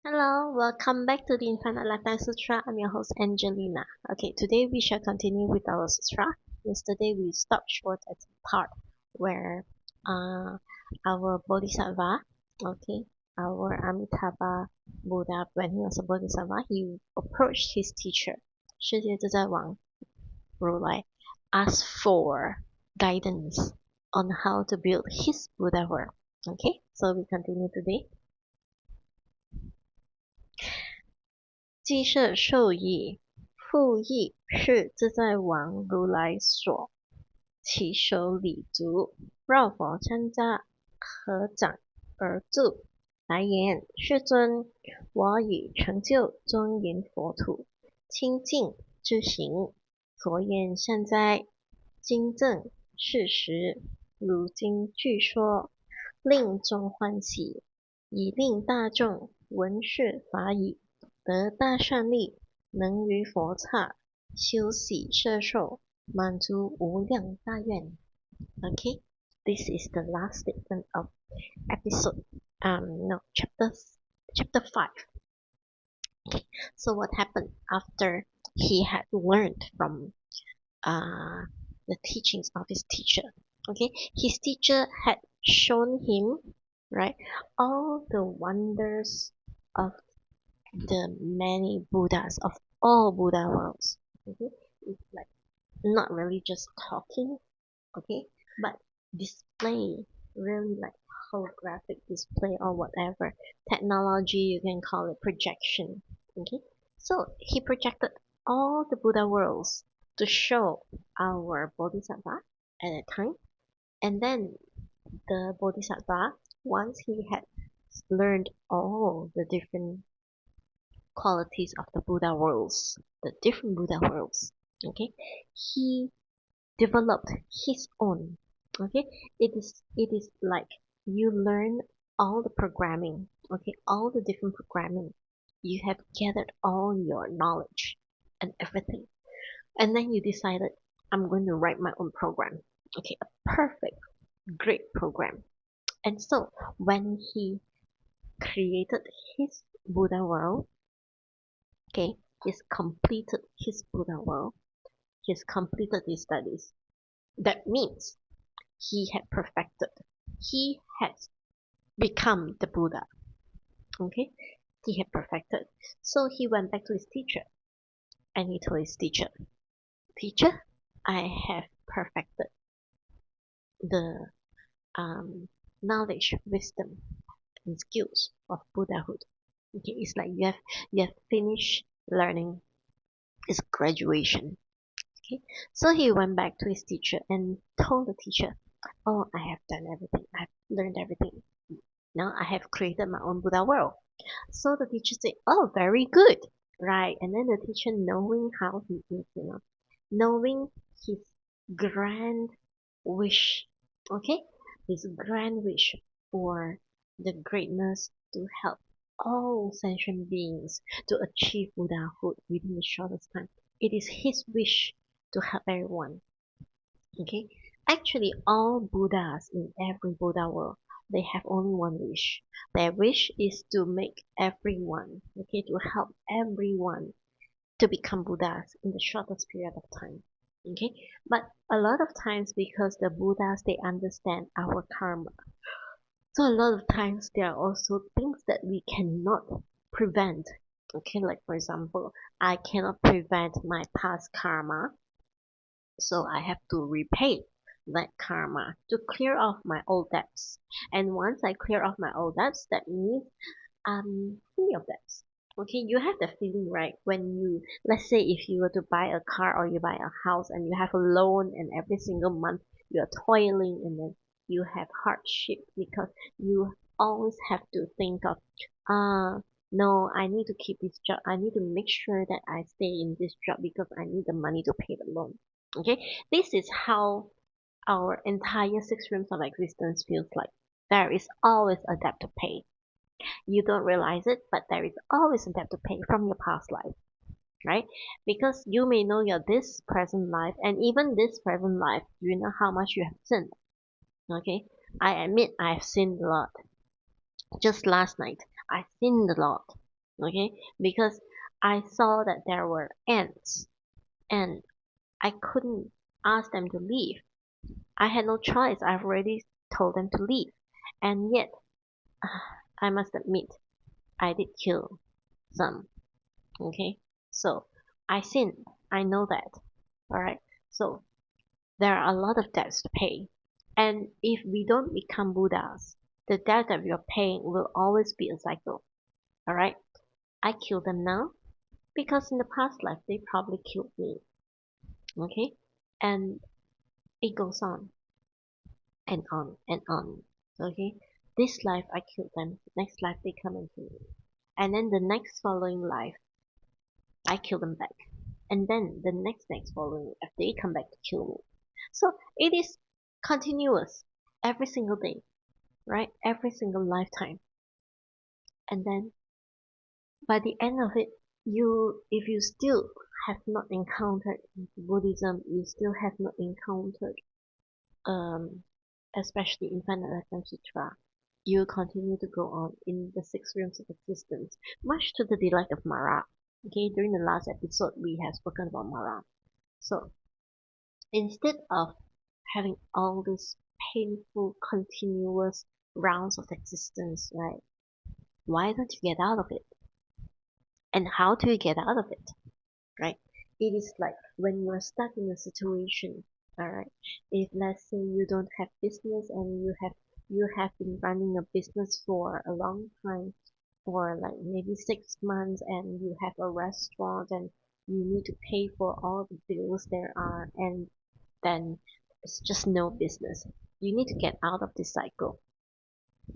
Hello, welcome back to the Infinite Lifetime Sutra. I'm your host Angelina. Okay, today we shall continue with our sutra. Yesterday we stopped short at the part where our Bodhisattva, okay, our Amitabha Buddha, when he was a Bodhisattva, he approached his teacher, 世界自在王如来, asked for guidance on how to build his Buddha world. Okay, so we continue today. 鸡舍受益，复益是自在王如来所起手礼足，绕佛参加，合掌而住。来言：世尊，我已成就庄严佛土，清净之行，佛言善哉，今正是时，如今据说，令众欢喜，以令大众闻是法已。得大善力，能于佛刹修喜摄受，满足无量大愿。Okay, this is the last statement of episode. No, chapter 5. Okay, so what happened after he had learned from the teachings of his teacher? Okay, his teacher had shown him, right, all the wonders of the many Buddhas of all Buddha worlds. Okay, it's like not really just talking, okay, but display, really like holographic display or whatever technology you can call it, projection. Okay, so he projected all the Buddha worlds to show our Bodhisattva at that time, and then the Bodhisattva, once he had learned all the different qualities of the Buddha worlds, the different Buddha worlds. Okay, he developed his own. Okay, it is like you learn all the programming. Okay, all the different programming. You have gathered all your knowledge and everything, and then you decided, I'm going to write my own program. Okay, a perfect, great program. And so when he created his Buddha world, okay, he's completed his Buddha world, he's completed his studies. That means he had perfected, he has become the Buddha. Okay, he had perfected. So he went back to his teacher and he told his teacher, Teacher, I have perfected the knowledge, wisdom, and skills of Buddhahood. Okay, it's like you have finished learning. It's graduation. Okay, so he went back to his teacher and told the teacher, "Oh, I have done everything. I've learned everything. Now I have created my own Buddha world." So the teacher said, "Oh, very good, right?" And then the teacher, knowing how he is, knowing his grand wish, okay, his grand wish for the greatness to help all sentient beings to achieve Buddhahood within the shortest time. It is his wish to help everyone. Okay, actually, all Buddhas in every Buddha world, they have only one wish. Their wish is to make everyone, okay, to help everyone to become Buddhas in the shortest period of time. Okay, but a lot of times, because the Buddhas, they understand our karma, so a lot of times there are also things that we cannot prevent. Okay, like for example, I cannot prevent my past karma, so I have to repay that karma to clear off my old debts. And once I clear off my old debts, that means I'm free of debts. Okay, you have the feeling, right? When you, let's say, if you were to buy a car or you buy a house and you have a loan, and every single month you are toiling, and then you have hardship because you always have to think of, no, I need to keep this job. I need to make sure that I stay in this job because I need the money to pay the loan. Okay, this is how our entire six realms of existence feels like. There is always a debt to pay. You don't realize it, but there is always a debt to pay from your past life, right? Because you may know your this present life, and even this present life, you know how much you have sinned. Okay, I admit I have sinned a lot. Just last night, I sinned a lot. Okay, because I saw that there were ants and I couldn't ask them to leave. I had no choice. I've already told them to leave. And yet, I must admit, I did kill some. Okay, so I sinned. I know that. Alright, so there are a lot of debts to pay. And if we don't become Buddhas, the debt that we are paying will always be a cycle. Alright, I kill them now because in the past life they probably killed me. Okay, and it goes on and on and on. Okay, this life I killed them, next life they come and kill me, and then the next following life I kill them back, and then the next following life they come back to kill me. So it is continuous every single day, right? Every single lifetime, and then by the end of it, if you still have not encountered Buddhism, you still have not encountered um, especially in Final Sutra, you continue to go on in the six realms of existence, much to the delight of Mara. Okay, during the last episode, we have spoken about Mara. So instead of having all these painful, continuous rounds of existence, right? Why don't you get out of it? And how do you get out of it? Right? It is like when you are stuck in a situation, alright. If let's say you don't have business and you have been running a business for a long time, for like maybe 6 months, and you have a restaurant and you need to pay for all the bills there are, and then it's just no business. You need to get out of this cycle.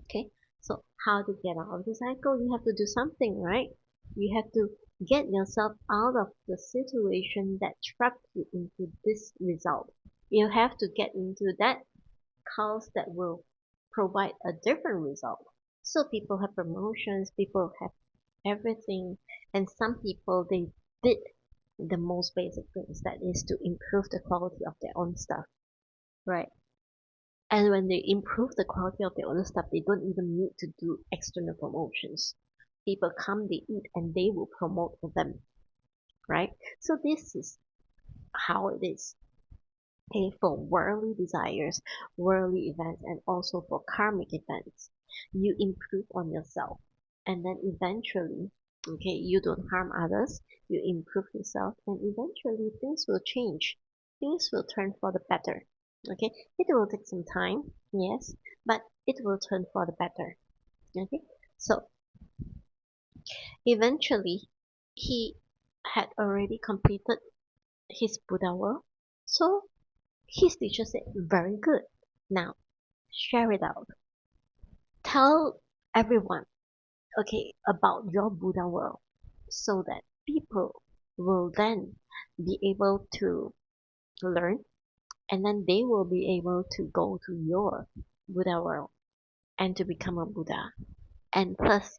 Okay, so how to get out of the cycle? You have to do something, right? You have to get yourself out of the situation that trapped you into this result. You have to get into that cause that will provide a different result. So people have promotions, people have everything, and some people they did the most basic things, that is to improve the quality of their own stuff, right? And when they improve the quality of their own stuff, they don't even need to do external promotions. People come, they eat, and they will promote for them, right? So this is how it is. Okay, for worldly desires, worldly events, and also for karmic events, you improve on yourself, and then eventually, okay, you don't harm others, you improve yourself, and eventually things will change. Things will turn for the better. Okay, it will take some time, yes, but it will turn for the better. Okay, so eventually he had already completed his Buddha world, so his teacher said, very good. Now, share it out. Tell everyone, okay, about your Buddha world so that people will then be able to learn, and then they will be able to go to your Buddha world and to become a Buddha. And thus,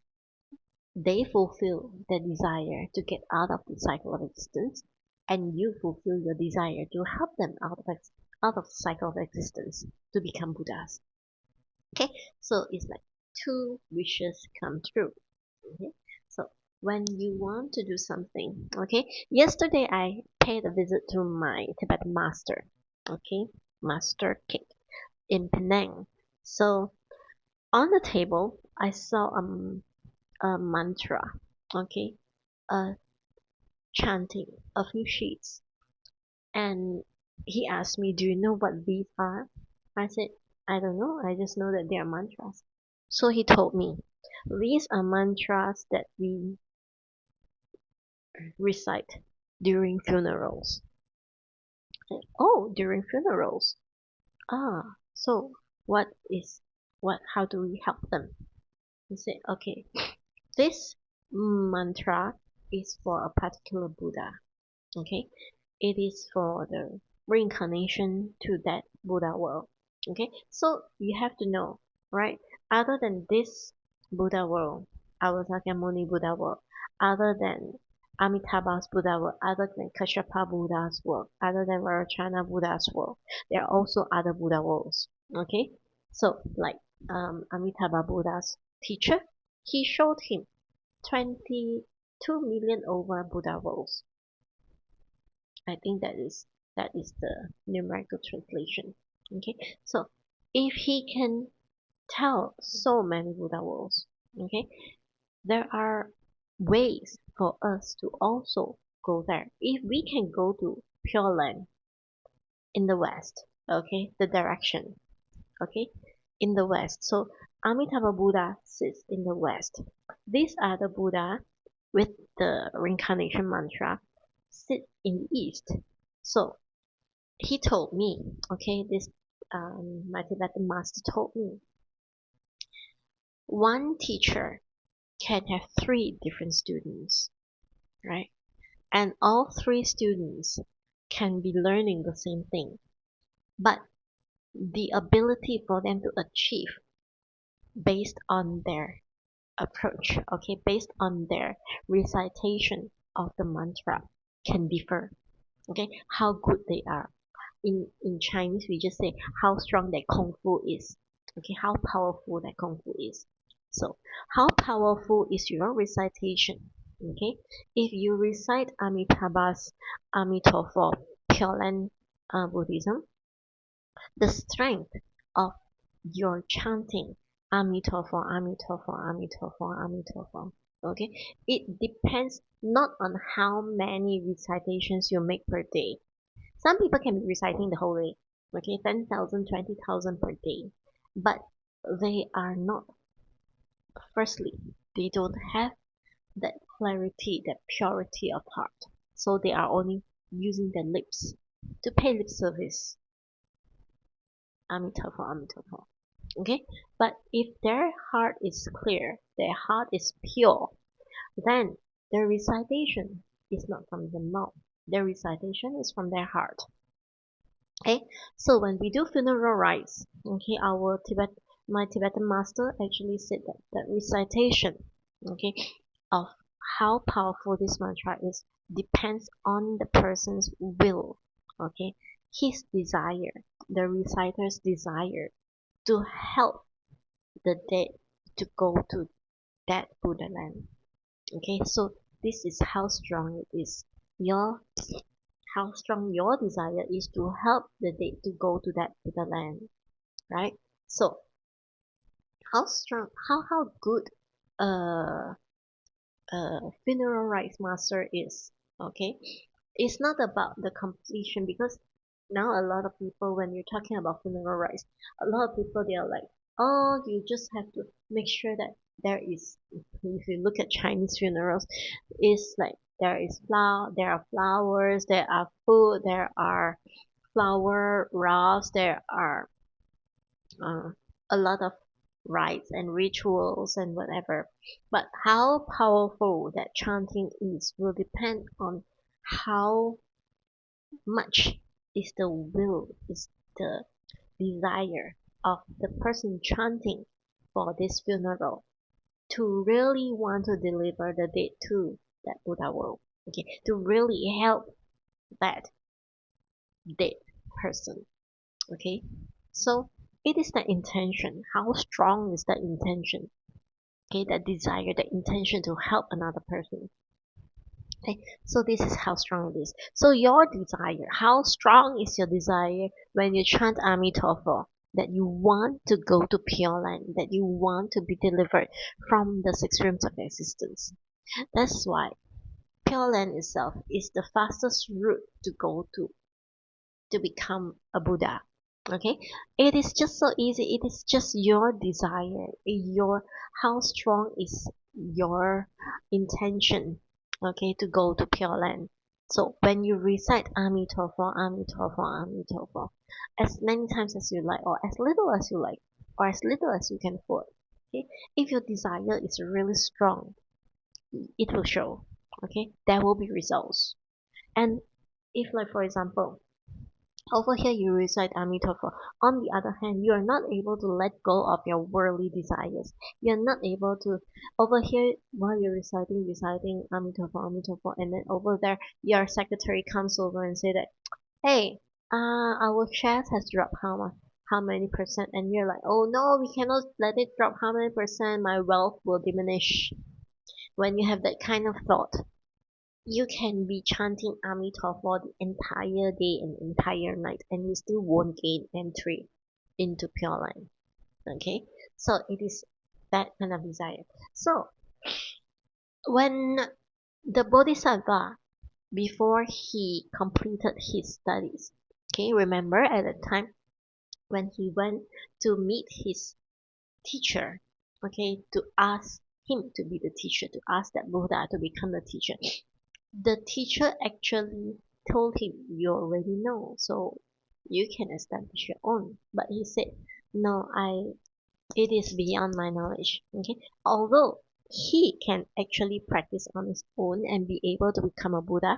they fulfill the desire to get out of the cycle of existence, and you fulfill your desire to help them out of the cycle of existence to become Buddhas. Okay, so it's like two wishes come true. Okay, so when you want to do something, okay, yesterday I paid a visit to my Tibetan master, okay, Master King in Penang. So on the table, I saw a mantra, okay, a chanting, a few sheets, and he asked me, "Do you know what these are?" I said, "I don't know. I just know that they are mantras." So he told me, "These are mantras that we recite during funerals." I said, "Oh, during funerals. Ah, so how do we help them?" He said, "Okay, this mantra is for a particular Buddha. Okay, it is for the reincarnation to that Buddha world. Okay, so you have to know, right? Other than this Buddha world, our Sakyamuni Buddha world, other than Amitabha's Buddha world, other than Kashyapa Buddha's world, other than Vairochana Buddha's world, there are also other Buddha worlds. Okay, so like Amitabha Buddha's teacher, he showed him. 22 million over Buddha worlds. I think that is the numerical translation. Okay, so if he can tell so many Buddha worlds, okay, there are ways for us to also go there. If we can go to Pure Land in the west, okay, the direction, okay, in the west. So Amitabha Buddha sits in the west. These are the Buddha with the reincarnation mantra sit in the east. So he told me, okay, this my Tibetan master told me, one teacher can have 3 different students, right? And all 3 students can be learning the same thing, but the ability for them to achieve based on their approach, okay, based on their recitation of the mantra can differ, okay, how good they are. In Chinese, we just say how strong that kung fu is, okay, how powerful that kung fu is. So, how powerful is your recitation? Okay, if you recite Amitabha's Amitabha Pure Land Buddhism, the strength of your chanting Amitabha, Amitabha, Amitabha, Amitabha. Okay, it depends not on how many recitations you make per day. Some people can be reciting the whole day, okay, 10,000, 20,000 per day, but they are not, firstly, they don't have that clarity, that purity of heart. So they are only using their lips to pay lip service. Amitabha, Amitabha. Okay, but if their heart is clear, their heart is pure, then their recitation is not from the mouth. Their recitation is from their heart. Okay, so when we do funeral rites, okay, my Tibetan master actually said that the recitation, okay, of how powerful this mantra is depends on the person's will, okay, his desire, the reciter's desire to help the dead to go to that Buddha land. Okay, so this is how strong it is. How strong your desire is to help the dead to go to that Buddha land, right? So how strong, how good a funeral rites master is, okay? It's not about the completion, because now a lot of people, when you're talking about funeral rites, a lot of people they are like, oh, you just have to make sure that there is, if you look at Chinese funerals, it's like there are flowers, there are food, there are flower wreaths, there are uh, a lot of rites and rituals and whatever. But how powerful that chanting is will depend on how much is the will, is the desire of the person chanting for this funeral to really want to deliver the dead to that Buddha world. Okay, to really help that dead person. Okay, so it is the intention. How strong is that intention? Okay, that desire, the intention to help another person. Okay, so this is how strong it is. So your desire, how strong is your desire when you chant Amitabha? That you want to go to Pure Land, that you want to be delivered from the 6 realms of existence. That's why Pure Land itself is the fastest route to go to become a Buddha. Okay, it is just so easy. It is just your desire, your how strong is your intention, okay, to go to Pure Land. So when you recite Amitabha, Amitabha, Amitabha, as many times as you like, or as little as you like, or as little as you can afford, okay, if your desire is really strong, it will show. Okay, there will be results. And if, like for example, over here you recite Amitabha. On the other hand, you are not able to let go of your worldly desires. You are not able to, over here, while you're reciting Amitabha, Amitabha, and then over there, your secretary comes over and say that, hey, our shares has dropped how many percent? And you're like, oh no, we cannot let it drop how many percent, my wealth will diminish. When you have that kind of thought, you can be chanting Amitabha for the entire day and entire night, and you still won't gain entry into Pure Land. Okay, so it is that kind of desire. So when the Bodhisattva, before he completed his studies, okay, remember at the time when he went to meet his teacher, okay, to ask him to be the teacher, to ask that Buddha to become the teacher, the teacher actually told him, you already know, so you can establish your own. But he said, no, it is beyond my knowledge. Okay, although he can actually practice on his own and be able to become a Buddha,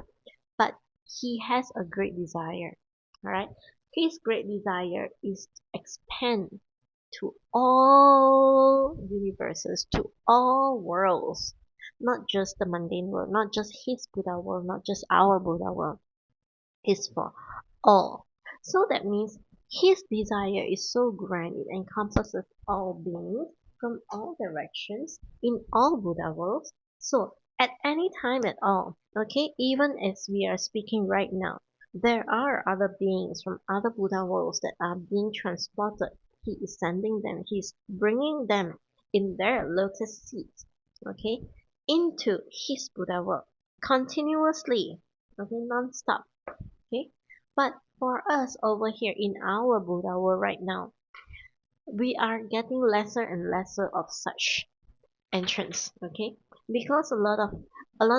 but he has a great desire. All right, his great desire is to expand to all universes, to all worlds, not just the mundane world, not just his Buddha world, not just our Buddha world. It's for all. So that means his desire is so grand, it encompasses all beings from all directions in all Buddha worlds. So at any time at all, okay, even as we are speaking right now, there are other beings from other Buddha worlds that are being transported. He is sending them, he's bringing them in their lotus seats, okay, into his Buddha world continuously, okay, non-stop. Okay, but for us over here in our Buddha world right now, we are getting lesser and lesser of such entrance. Okay, because a lot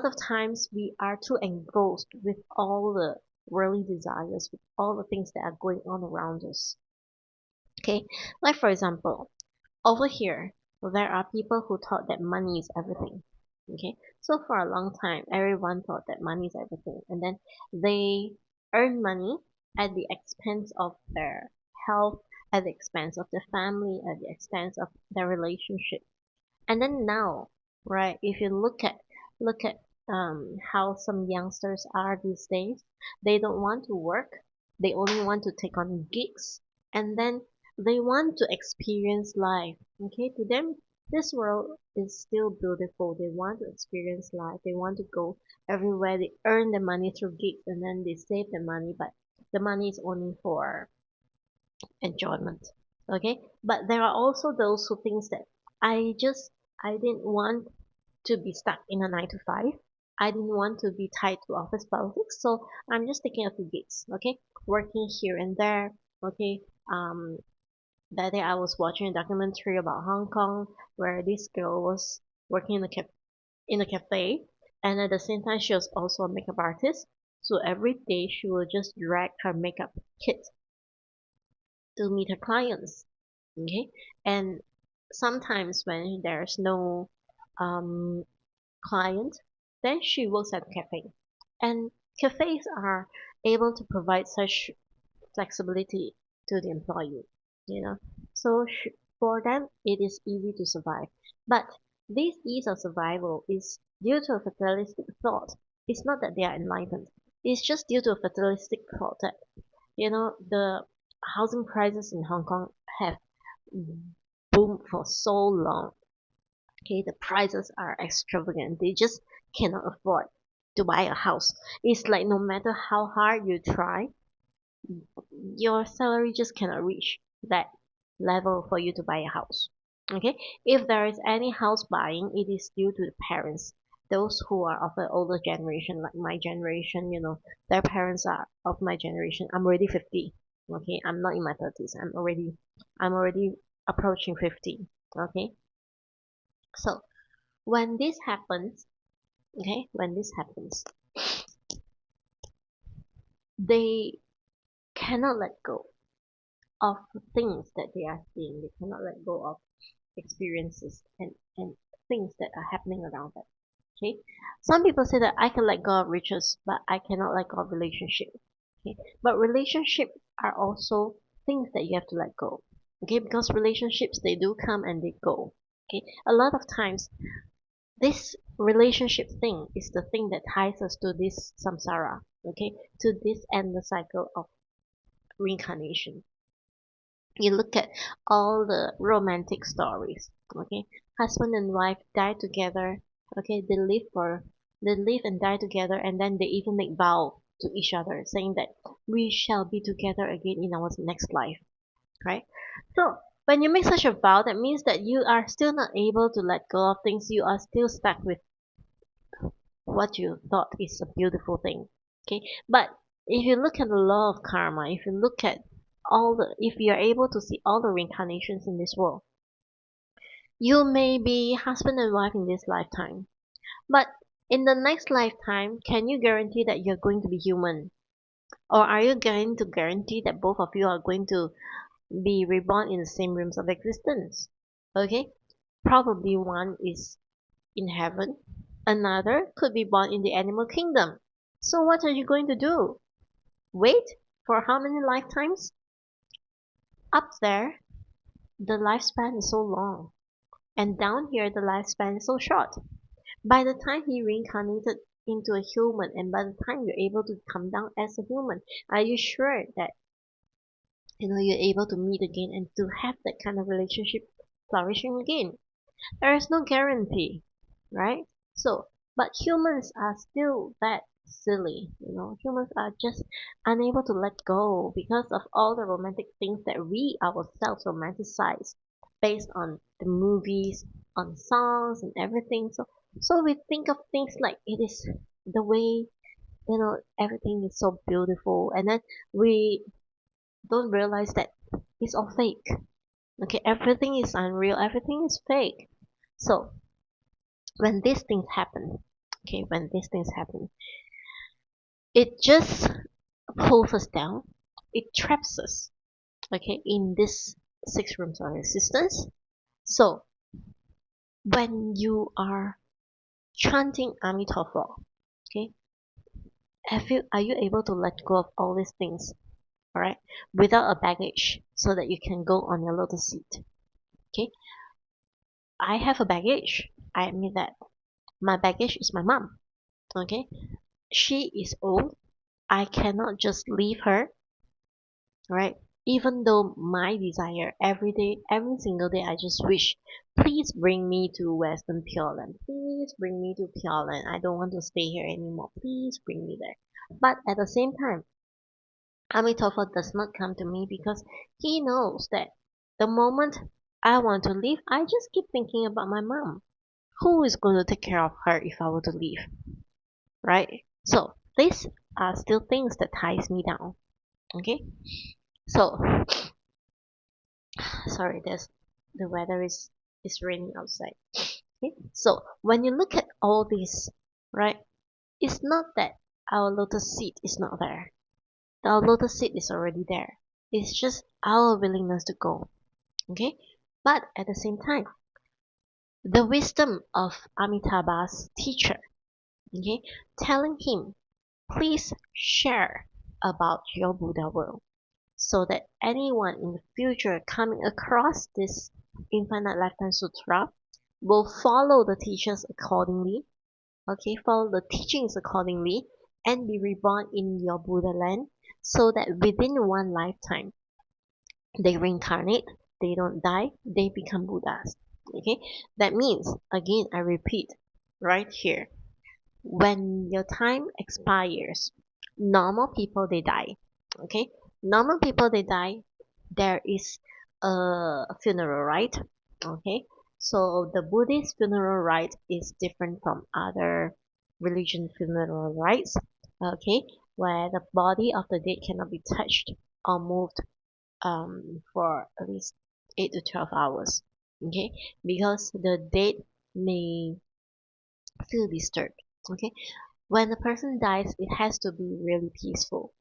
of times we are too engrossed with all the worldly desires, with all the things that are going on around us. Okay, like for example, over here there are people who thought that money is everything. Okay, so for a long time everyone thought that money is everything, and then they earn money at the expense of their health, at the expense of their family, at the expense of their relationship. And then now, right, if you look at how some youngsters are these days, they don't want to work, they only want to take on gigs, and then they want to experience life. Okay, to them this world is still beautiful. They want to experience life, they want to go everywhere, they earn the money through gigs, and then they save the money, but the money is only for enjoyment. Okay, but there are also those who thinks that I just I didn't want to be stuck in a 9 to 5. I didn't want to be tied to office politics, so I'm just taking a few gigs, okay, working here and there. Okay, um that day I was watching a documentary about Hong Kong where this girl was working in a cafe, and at the same time she was also a makeup artist. So every day she will just drag her makeup kit to meet her clients. Okay, and sometimes when there's no um, client, then she works at a cafe. And cafes are able to provide such flexibility to the employee, you know. So for them, it is easy to survive. But this ease of survival is due to a fatalistic thought. It's not that they are enlightened. It's just due to a fatalistic thought that, the housing prices in Hong Kong have boomed for so long. Okay, the prices are extravagant. They just cannot afford to buy a house. It's like no matter how hard you try, your salary just cannot reach that level for you to buy a house. Okay, if there is any house buying, it is due to the parents, those who are of the older generation, like my generation. Their parents are of my generation. I'm already 50. Okay, I'm not in my 30s. I'm already approaching 50. Okay, so when this happens, they cannot let go of things that they are seeing. They cannot let go of experiences and things that are happening around them. Okay, some people say that I can let go of riches, but I cannot let go of relationship. Okay, but relationships are also things that you have to let go. Okay, because relationships, they do come and they go. Okay, a lot of times this relationship thing is the thing that ties us to this samsara. Okay, to this endless cycle of reincarnation. You look at all the romantic stories. Okay, husband and wife die together, Okay, they live and die together, and then they even make vow to each other, saying that we shall be together again in our next life, right? So when you make such a vow, that means that you are still not able to let go of things. You are still stuck with what you thought is a beautiful thing. Okay, but if you look at the law of karma, if you look at if you are able to see all the reincarnations in this world, you may be husband and wife in this lifetime, but in the next lifetime, can you guarantee that you're going to be human? Or are you going to guarantee that both of you are going to be reborn in the same realms of existence? Okay, probably one is in heaven, another could be born in the animal kingdom. So what are you going to do? Wait for how many lifetimes? Up there, the lifespan is so long, and down here, the lifespan is so short. By the time he reincarnated into a human, and by the time you're able to come down as a human, are you sure that you're able to meet again and to have that kind of relationship flourishing again? There is no guarantee, right? So, but humans are still that silly, humans are just unable to let go because of all the romantic things that we ourselves romanticize based on the movies, on songs and everything. So we think of things like it is the way, everything is so beautiful, and then we don't realize that it's all fake. Okay, everything is unreal, everything is fake. So when these things happen, it just pulls us down, it traps us, okay, in this six rooms of existence. So when you are chanting Amitabha, okay, are you able to let go of all these things, all right, without a baggage, so that you can go on your lotus seat? Okay, I have a baggage. I admit that. My baggage is my mom. Okay, she is old. I cannot just leave her, right? Even though my desire every day, every single day, I just wish, please bring me to Western Pure Land. Please bring me to Pure Land. I don't want to stay here anymore. Please bring me there. But at the same time, Amitabha does not come to me because he knows that the moment I want to leave, I just keep thinking about my mom. Who is going to take care of her if I were to leave, right? So these are still things that ties me down. Okay, so sorry, the weather is raining outside. Okay, so when you look at all this, right, it's not that our lotus seat is not there. Our lotus seat is already there. It's just our willingness to go. Okay, but at the same time, the wisdom of Amitabha's teacher, okay, telling him, please share about your Buddha world, so that anyone in the future coming across this Infinite Lifetime Sutra will follow the teachers accordingly, okay, follow the teachings accordingly, and be reborn in your Buddha land, so that within one lifetime they reincarnate, they don't die, they become Buddhas. Okay, that means, again, I repeat right here, when your time expires, normal people they die. Okay, normal people they die. There is a funeral rite. Okay, so the Buddhist funeral rite is different from other religion funeral rites. Okay, where the body of the dead cannot be touched or moved for at least 8 to 12 hours. Okay, because the dead may feel disturbed. Okay, when a person dies, it has to be really peaceful.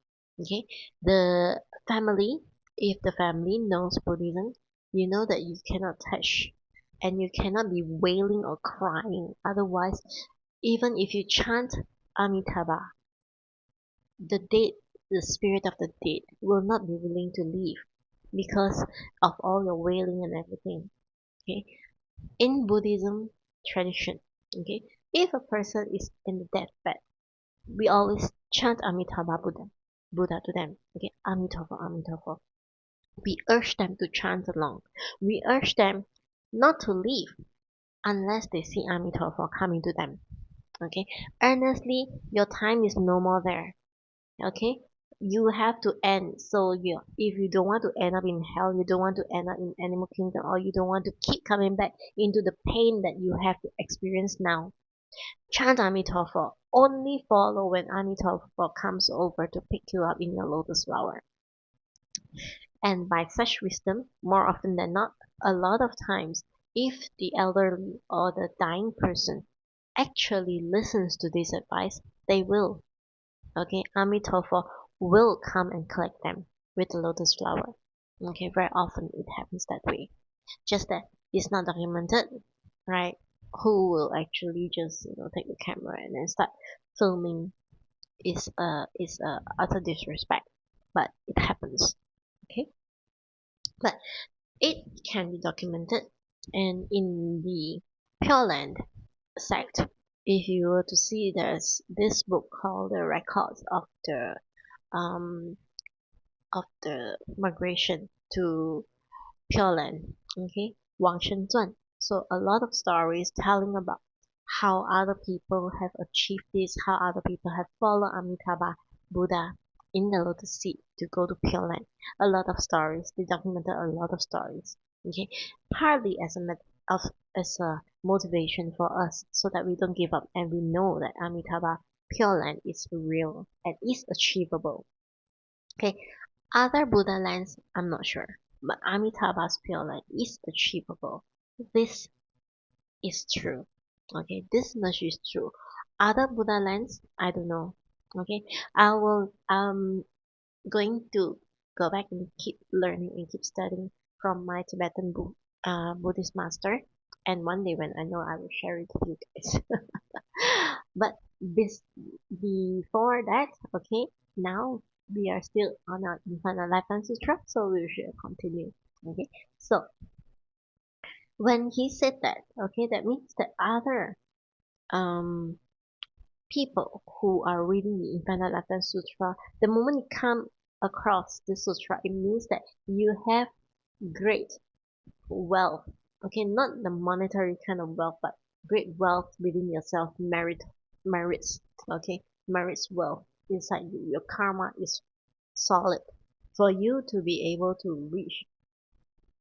Okay, the family, if the family knows Buddhism, you know that you cannot touch and you cannot be wailing or crying. Otherwise, even if you chant Amitabha, the dead, the spirit of the dead, will not be willing to leave because of all your wailing and everything. Okay, in Buddhism tradition, okay, if a person is in the deathbed, we always chant Amitabha Buddha to them. Okay, Amitabha, Amitabha. We urge them to chant along. We urge them not to leave. unless they see Amitabha coming to them. Okay, earnestly, your time is no more there. Okay, you have to end. So if you don't want to end up in hell, you don't want to end up in animal kingdom, or you don't want to keep coming back into the pain that you have to experience now, chant Amitabha. Only follow when Amitabha comes over to pick you up in your lotus flower. And by such wisdom, more often than not, a lot of times, if the elderly or the dying person actually listens to this advice, they will. Okay, Amitabha will come and collect them with the lotus flower. Okay, very often it happens that way. Just that it's not documented, right? Who will actually just take the camera and then start filming is a utter disrespect, but it happens. Okay, but it can be documented, and in the Pure Land sect, if you were to see, there's this book called The Records um of the migration to Pure Land. Okay, Wang Shen Zhuan. So a lot of stories telling about how other people have achieved this, how other people have followed Amitabha Buddha in the lotus seat to go to Pure Land. A lot of stories. They documented a lot of stories. Okay, partly as a motivation for us, so that we don't give up and we know that Amitabha Pure Land is real and is achievable. Okay, other Buddha lands, I'm not sure, but Amitabha's Pure Land is achievable. This is true. Okay, this much is true. Other Buddha lands, I don't know. Okay, I will going to go back and keep learning and keep studying from my Tibetan Buddhist master. And one day when I know, I will share it with you guys. But this before that, okay, now we are still on our Infinite Lifetime Sutra, so we should continue. Okay, so when he said that, okay, that means that other um people who are reading the Infinite Lifetime Sutra, the moment you come across the sutra, it means that you have great wealth. Okay, not the monetary kind of wealth, but great wealth within yourself, merits. Okay, merits wealth inside you. Your karma is solid for you to be able to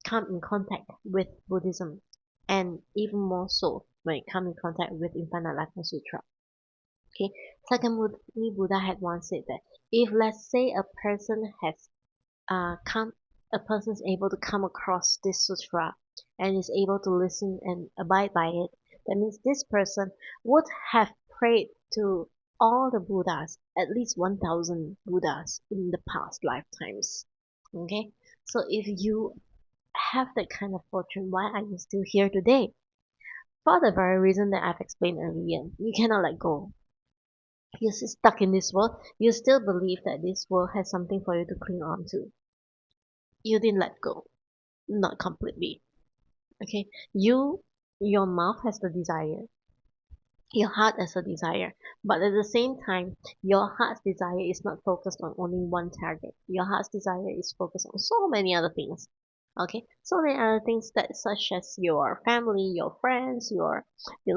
come in contact with Buddhism, and even more so when you come in contact with Infinite Lifetime Sutra. Okay, Sakyamuni Buddha had once said that if, let's say, a person is able to come across this sutra and is able to listen and abide by it, that means this person would have prayed to all the Buddhas, at least 1,000 Buddhas in the past lifetimes. Okay, so if you have that kind of fortune, why are you still here today? For the very reason that I've explained earlier, you cannot let go. You're stuck in this world. You still believe that this world has something for you to cling on to. You didn't let go, not completely. Okay, your mouth has the desire, your heart has a desire, but at the same time, your heart's desire is not focused on only one target. Your heart's desire is focused on so many other things. Okay, so many other things, that such as your family, your friends, your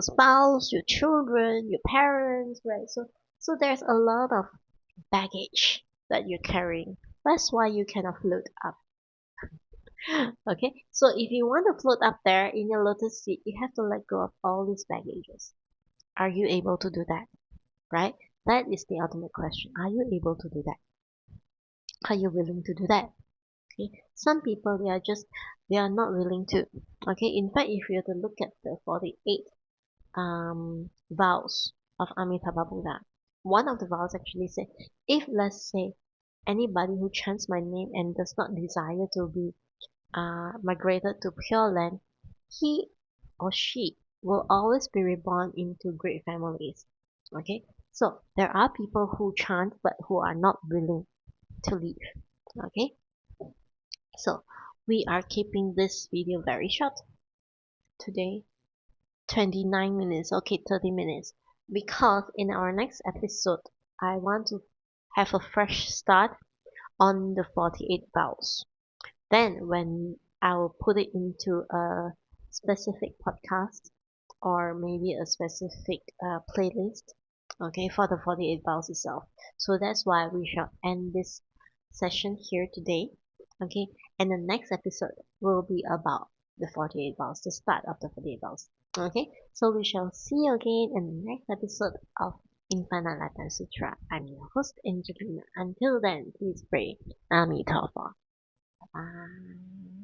spouse, your children, your parents, right? So there's a lot of baggage that you're carrying. That's why you cannot float up. Okay, so if you want to float up there in your lotus seat, you have to let go of all these baggages. Are you able to do that? Right? That is the ultimate question. Are you able to do that? Are you willing to do that? Okay. Some people, they are not willing to. Okay. In fact, if you were to look at the 48 vows of Amitabha Buddha, one of the vows actually said, if, let's say, anybody who chants my name and does not desire to be migrated to Pure Land, he or she will always be reborn into great families. Okay, so there are people who chant but who are not willing to leave. Okay, so we are keeping this video very short today, 29 minutes. Okay, 30 minutes, because in our next episode I want to have a fresh start on the 48 vows. Then when I will put it into a specific podcast, or maybe a specific playlist, okay, for the 48 vows itself. So that's why we shall end this session here today, okay, and the next episode will be about the 48 vows, the start of the 48 vows, okay. So we shall see you again in the next episode of Infinite Lifetime Sutra. I'm your host, Angelina. Until then, please pray. Amitofo. Bye.